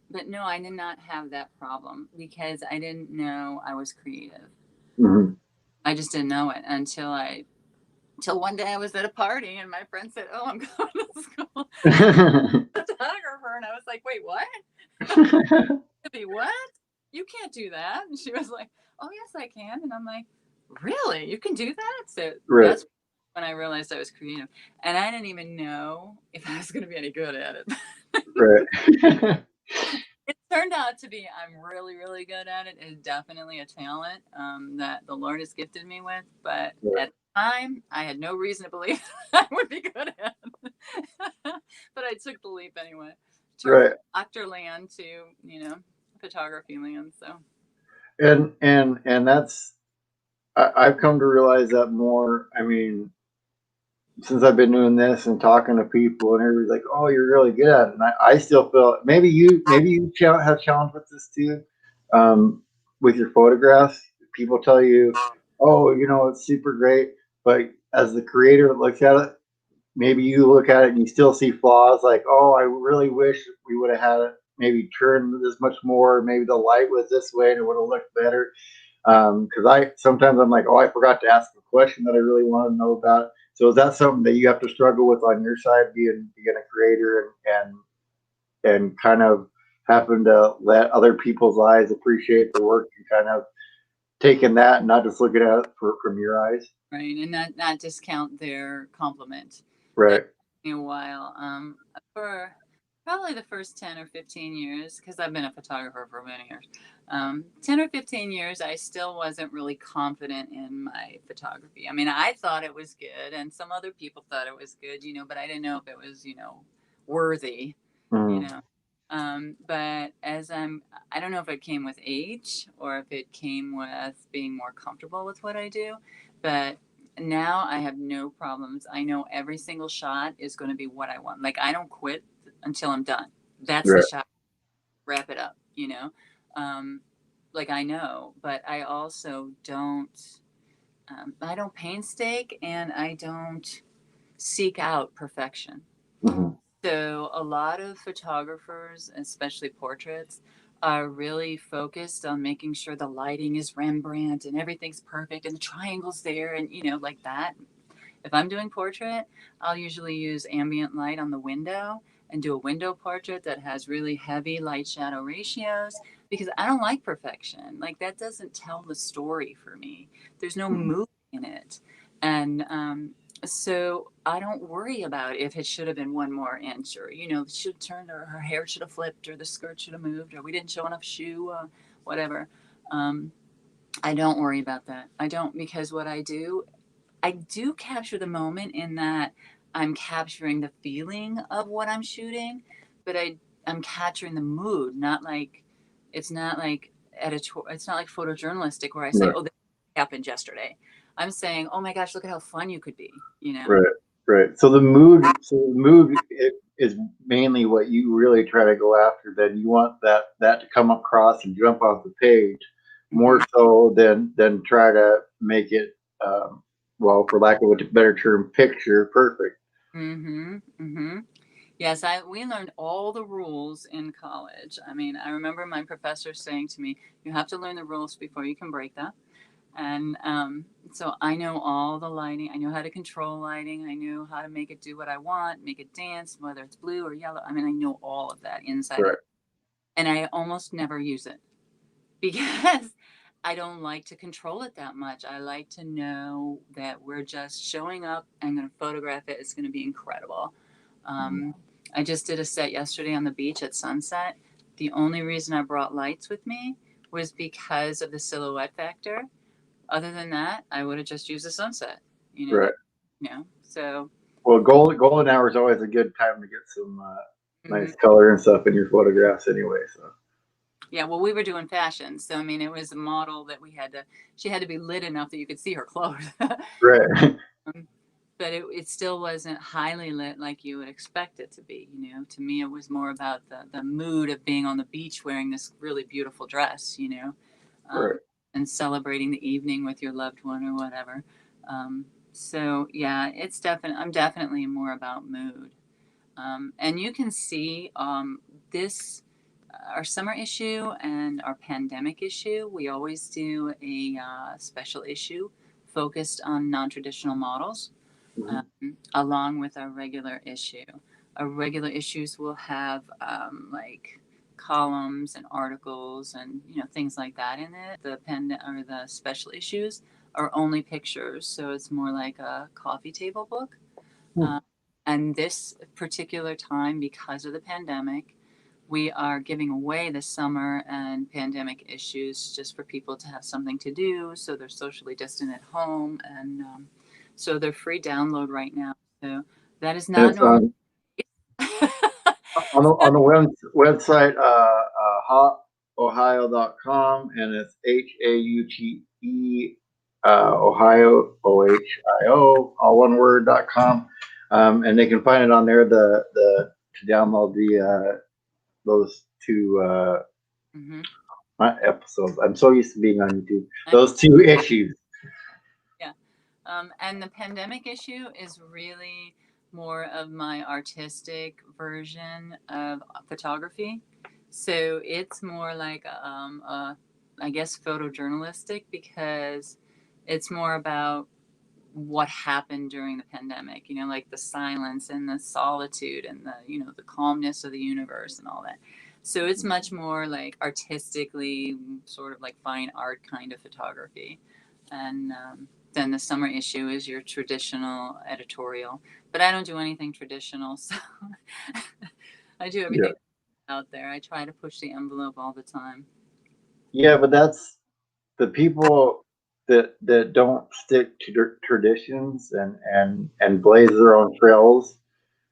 Speaker 2: But no, I did not have that problem because I didn't know I was creative.
Speaker 1: Mm-hmm.
Speaker 2: I just didn't know it until one day I was at a party and my friend said, "Oh, I'm going to school as a photographer," and I was like, "Wait, what? To be what? You can't do that." And she was like, "Oh, yes, I can." And I'm like, "Really? You can do that?" So
Speaker 1: Right.
Speaker 2: that's when I realized I was creative, and I didn't even know if I was going to be any good at it.
Speaker 1: Right.
Speaker 2: It turned out to be I'm really, really good at it. It's definitely a talent that the Lord has gifted me with. But
Speaker 1: Right.
Speaker 2: at the time, I had no reason to believe I would be good at it. But I took the leap anyway. Turned from
Speaker 1: Right.
Speaker 2: doctor land to, you know, photography land. So,
Speaker 1: And that's I've come to realize that more. I mean, since I've been doing this and talking to people, and everybody's like, "Oh, you're really good at it," and I still feel maybe you have challenge with this too, um, with your photographs. People tell you, "Oh, you know, it's super great," but as the creator that looks at it, maybe you look at it and you still see flaws. Like, "Oh, I really wish we would have had it maybe turned this much more. Maybe the light was this way and it would have looked better." Because I sometimes I'm like, oh, I forgot to ask a question that I really want to know about. So is that something that you have to struggle with on your side, being a creator and kind of having to let other people's eyes appreciate the work and kind of taking that and not just looking at it from your eyes?
Speaker 2: right. And not discount their compliment. That
Speaker 1: Right.
Speaker 2: took me a while. For probably the first 10 or 15 years, because I've been a photographer for many years, 10 or 15 years, I still wasn't really confident in my photography. I mean, I thought it was good, and some other people thought it was good, you know, but I didn't know if it was, you know, worthy, you
Speaker 1: Mm,
Speaker 2: know. But I don't know if it came with age or if it came with being more comfortable with what I do, but now I have no problems. I know every single shot is going to be what I want. Like, I don't quit until I'm done. That's the
Speaker 1: right.
Speaker 2: shot. Wrap it up, you know? Um, like, I know, but I also I don't painstake and I don't seek out perfection.
Speaker 1: Hmm.
Speaker 2: So a lot of photographers, especially portraits, are really focused on making sure the lighting is Rembrandt and everything's perfect and the triangle's there and, you know, like that. If I'm doing portrait, I'll usually use ambient light on the window and do a window portrait that has really heavy light shadow ratios because I don't like perfection. Like, that doesn't tell the story for me. There's no
Speaker 1: Hmm.
Speaker 2: mood in it. And so I don't worry about if it should have been one more inch or, you know, it should have turned or her hair should have flipped or the skirt should have moved or we didn't show enough shoe, whatever. Um, I don't worry about that. I don't, because what I do capture the moment in that I'm capturing the feeling of what I'm shooting, but I'm capturing the mood, not like it's not like editor it's not like photojournalistic where I say,
Speaker 1: Right.
Speaker 2: "Oh, this happened yesterday." I'm saying, "Oh my gosh, look at how fun you could be," you know.
Speaker 1: Right. Right. So the mood is mainly what you really try to go after. Then you want that to come across and jump off the page more
Speaker 2: Mhm.
Speaker 1: so than try to make it, well, for lack of a better term, picture perfect.
Speaker 2: Mhm. Mhm. Yes, I we learned all the rules in college. I mean, I remember my professor saying to me, "You have to learn the rules before you can break them." And so I know all the lighting. I know how to control lighting. I know how to make it do what I want, make it dance, whether it's blue or yellow. I mean, I know all of that inside
Speaker 1: Right.
Speaker 2: out. And I almost never use it because I don't like to control it that much. I like to know that we're just showing up. I'm going to photograph it. It's going to be incredible.
Speaker 1: Mhm.
Speaker 2: Um, I just did a set yesterday on the beach at sunset. The only reason I brought lights with me was because of the silhouette factor. Other than that, I would have just used the sunset.
Speaker 1: Right.
Speaker 2: So.
Speaker 1: Well, golden hour is always a good time to get some nice
Speaker 2: Mhm.
Speaker 1: color and stuff in your photographs, anyway. So.
Speaker 2: Yeah, well, we were doing fashion, so I mean, it was a model that she had to be lit enough that you could see her clothes.
Speaker 1: Right.
Speaker 2: But it still wasn't highly lit like you would expect it to be. To me, it was more about the mood of being on the beach wearing this really beautiful dress,
Speaker 1: Right.
Speaker 2: and celebrating the evening with your loved one or whatever. So yeah, I'm definitely more about mood. And you can see this our summer issue and our pandemic issue. We always do a special issue focused on non-traditional models,
Speaker 1: Mm-hmm.
Speaker 2: along with our regular issue. Our regular issues will have like columns and articles and things like that in it. The special issues are only pictures, so it's more like a coffee table book.
Speaker 1: Hmm.
Speaker 2: Um, and this particular time, because of the pandemic, we are giving away the summer and pandemic issues just for people to have something to do. So they're socially distant at home. And so they're free download right now. So that is
Speaker 1: And
Speaker 2: not
Speaker 1: it's
Speaker 2: normal.
Speaker 1: on the website, hauteohio.com, and it's HAUTE, Ohio, OHIO, all one word.com. And they can find it on there, to download those two
Speaker 2: Mhm.
Speaker 1: not episodes. I'm so used to being on YouTube. Those two issues.
Speaker 2: Yeah. And the pandemic issue is really more of my artistic version of photography. So it's more like, I guess, photojournalistic, because it's more about what happened during the pandemic, like the silence and the solitude and the calmness of the universe and all that. So it's much more like artistically, sort of like fine art kind of photography. And then the summer issue is your traditional editorial. But I don't do anything traditional, so I do everything out there. I try to push the envelope all the time.
Speaker 1: Yeah, but that's the people that don't stick to traditions and blaze their own trails.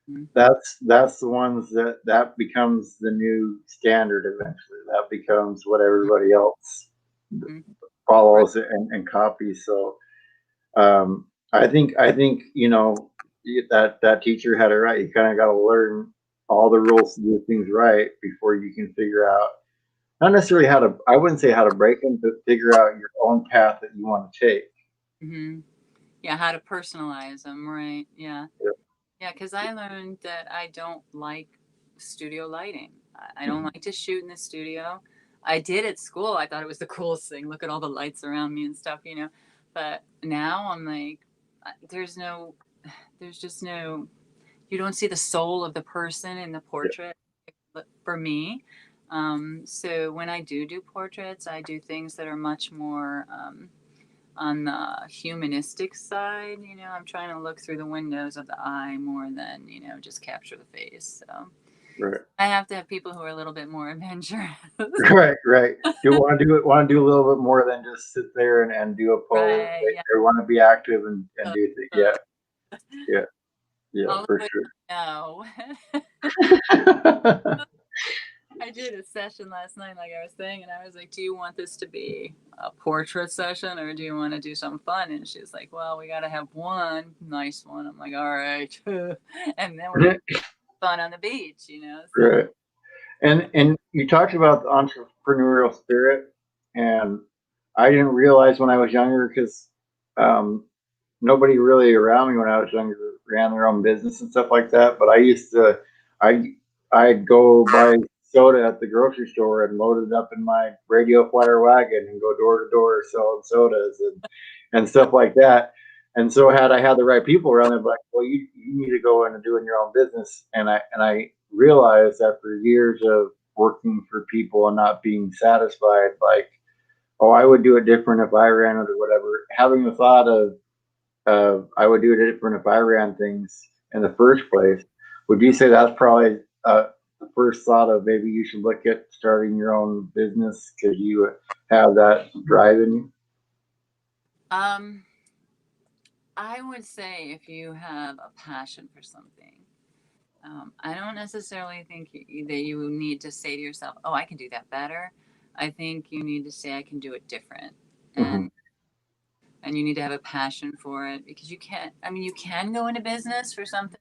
Speaker 2: Mm-hmm.
Speaker 1: That's the ones that becomes the new standard eventually. That becomes what everybody else
Speaker 2: Mm-hmm. Right.
Speaker 1: follows and copies. So I think that teacher had it right. You kind of got to learn all the rules to do things right before you can figure out, not necessarily how to, I wouldn't say how to break them, but figure out your own path that you want to take.
Speaker 2: Mm-hmm. Yeah, how to personalize them, right? Yeah.
Speaker 1: Yeah.
Speaker 2: Yeah, because I learned that I don't like studio lighting. I don't
Speaker 1: Mhm.
Speaker 2: like to shoot in the studio. I did at school. I thought it was the coolest thing. Look at all the lights around me and stuff. But now I'm like, there's just no, you don't see the soul of the person in the
Speaker 1: Yeah.
Speaker 2: portrait for me. So when I do portraits, I do things that are much more on the humanistic side. I'm trying to look through the windows of the eye more than just capture the face. So
Speaker 1: Right.
Speaker 2: I have to have people who are a little bit more adventurous.
Speaker 1: Right. Right. Do want to do a little bit more than just sit there and do a pose.
Speaker 2: Right? Yeah.
Speaker 1: They want to be active and
Speaker 2: Uh,
Speaker 1: do things.
Speaker 2: uh,
Speaker 1: Yeah. Yeah. Yeah.
Speaker 2: I'll
Speaker 1: For
Speaker 2: let you know.
Speaker 1: sure.
Speaker 2: I did a session last night, like I was saying, and I was like, "Do you want this to be a portrait session, or do you want to do something fun?" And she's like, "Well, we got to have one nice one." I'm like, "All right," and then we're gonna have fun on the beach. So.
Speaker 1: Right. And you talked about the entrepreneurial spirit, and I didn't realize when I was younger, because um, nobody really around me when I was younger ran their own business and stuff like that. But I I'd go buy soda at the grocery store and load it up in my radio flyer wagon and go door to door selling sodas and stuff like that. And so had I had the right people around there, like, well, you need to go in and doing your own business. And I realized after years of working for people and not being satisfied, like, oh, I would do it different if I ran it or whatever. Having the thought of I would do it different if I ran things in the first place. would you say that's probably the first thought of maybe you should look at starting your own business because you have that drive in you?
Speaker 2: Um, I would say if you have a passion for something, I don't necessarily think that you need to say to yourself, "Oh, I can do that better." I think you need to say, "I can do it different,"
Speaker 1: Mm-hmm.
Speaker 2: and you need to have a passion for it because you can't. I mean, you can go into business for something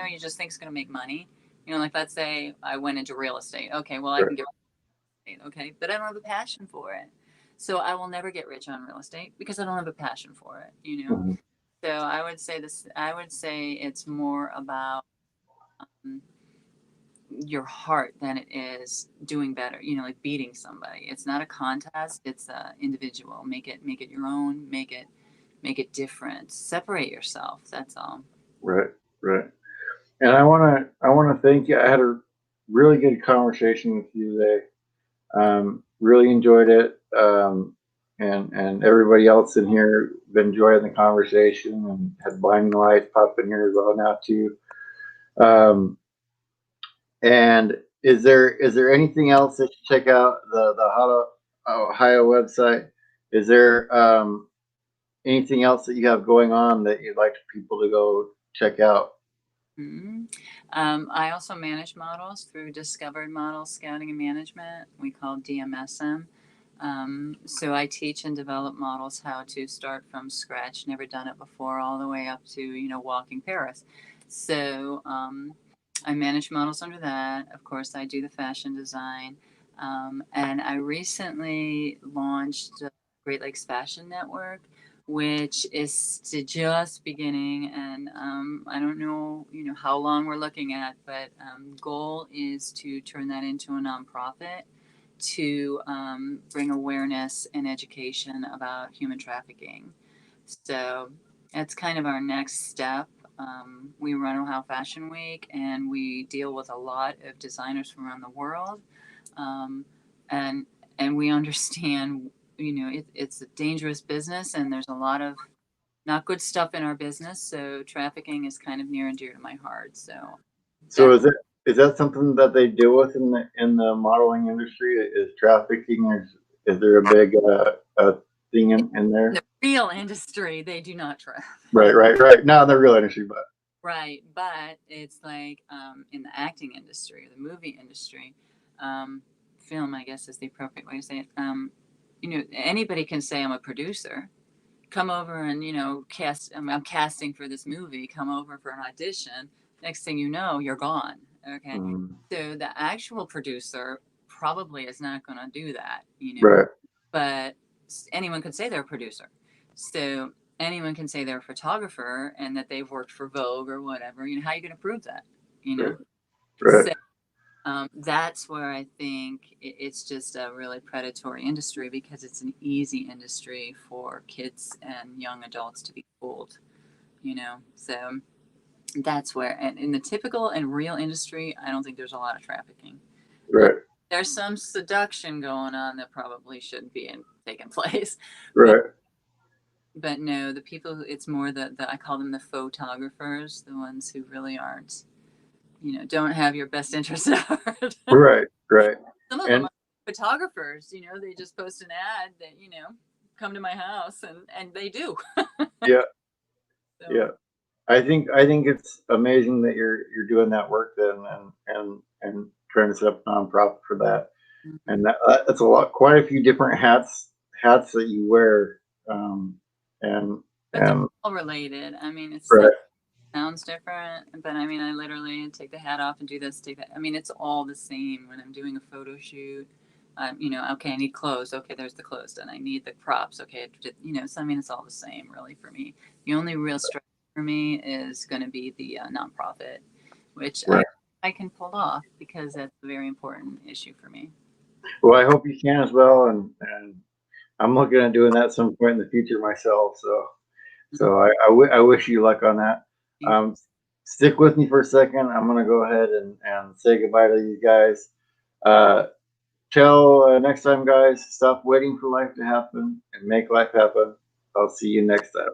Speaker 2: you just think is going to make money. Like let's say I went into real estate. Okay, well I
Speaker 1: Right.
Speaker 2: can get real estate. Okay, but I don't have a passion for it, so I will never get rich on real estate because I don't have a passion for it.
Speaker 1: Mm-hmm.
Speaker 2: So I would say this. I would say it's more about um, your heart than it is doing better. Like beating somebody. It's not a contest. It's individual. Make it your own. Make it different. Separate yourself. That's all.
Speaker 1: Right. Right. And I want to thank you. I had a really good conversation with you today. Really enjoyed it. And everybody else in here been enjoying the conversation and had blinding lights pop in here as well now too. Um, and is there anything else that you check out the Ohio website? Is there anything else that you have going on that you'd like people to go check out?
Speaker 2: Mm-hmm. I also manage models through Discovered Model Scouting and Management. We call DMSM. So I teach and develop models how to start from scratch, never done it before, all the way up to walking Paris. So I manage models under that. Of course, I do the fashion design, and I recently launched Great Lakes Fashion Network, which is just beginning, and I don't know how long we're looking at, but goal is to turn that into a nonprofit to bring awareness and education about human trafficking. So that's kind of our next step. We run Ohio Fashion Week, and we deal with a lot of designers from around the world, um, and and we understand it's a dangerous business, and there's a lot of not good stuff in our business. So trafficking is kind of near and dear to my heart. So
Speaker 1: So
Speaker 2: that
Speaker 1: is that something that they deal with in the modeling industry? Is trafficking? Is there a big thing in there?
Speaker 2: the real industry, they do not traffic.
Speaker 1: Right, right, right. Not in the real industry, but
Speaker 2: Right, but it's like in the acting industry, or the movie industry, film, I guess is the appropriate way to say it. Anybody can say I'm a producer. Come over and cast. I'm casting for this movie. Come over for an audition. Next thing you know, you're gone. Okay,
Speaker 1: mm,
Speaker 2: so the actual producer probably is not going to do that.
Speaker 1: right,
Speaker 2: But anyone could say they're a producer. So anyone can say they're a photographer and that they've worked for Vogue or whatever. How are you going to prove that? You
Speaker 1: right,
Speaker 2: know.
Speaker 1: right,
Speaker 2: So that's where I think it's just a really predatory industry because it's an easy industry for kids and young adults to be fooled. So that's where, and in the typical and real industry, I don't think there's a lot of trafficking.
Speaker 1: right,
Speaker 2: There's some seduction going on that probably shouldn't be taking place, but
Speaker 1: right.
Speaker 2: no, the people it's more the I call them the photographers, the ones who really aren't, don't have your best interest at heart.
Speaker 1: Right, right.
Speaker 2: Some of them
Speaker 1: And
Speaker 2: are photographers, they just post an ad that, come to my house, and they do.
Speaker 1: yeah,
Speaker 2: So,
Speaker 1: yeah. I think it's amazing that you're doing that work then and trying to set up a nonprofit for that.
Speaker 2: mhm.
Speaker 1: And that's a lot, quite a few different hats that you wear. And
Speaker 2: But they're
Speaker 1: and
Speaker 2: all related. I mean,
Speaker 1: right,
Speaker 2: sounds different, but I mean, I literally take the hat off and do this, take that. I mean, it's all the same when I'm doing a photo shoot. Okay, I need clothes. Okay, there's the clothes, and I need the props. Okay, so I mean, it's all the same, really, for me. The only real stress for me is going to be the nonprofit, which I
Speaker 1: right.
Speaker 2: I can pull off because that's a very important issue for me.
Speaker 1: Well, I hope you can as well, and I'm looking at doing that at some point in the future myself. So
Speaker 2: Mhm.
Speaker 1: so I wish you luck on that.
Speaker 2: Thank you.
Speaker 1: Stick with me for a second. I'm gonna go ahead and say goodbye to you guys. Uh, Till next time, guys. Stop waiting for life to happen and make life happen. I'll see you next time.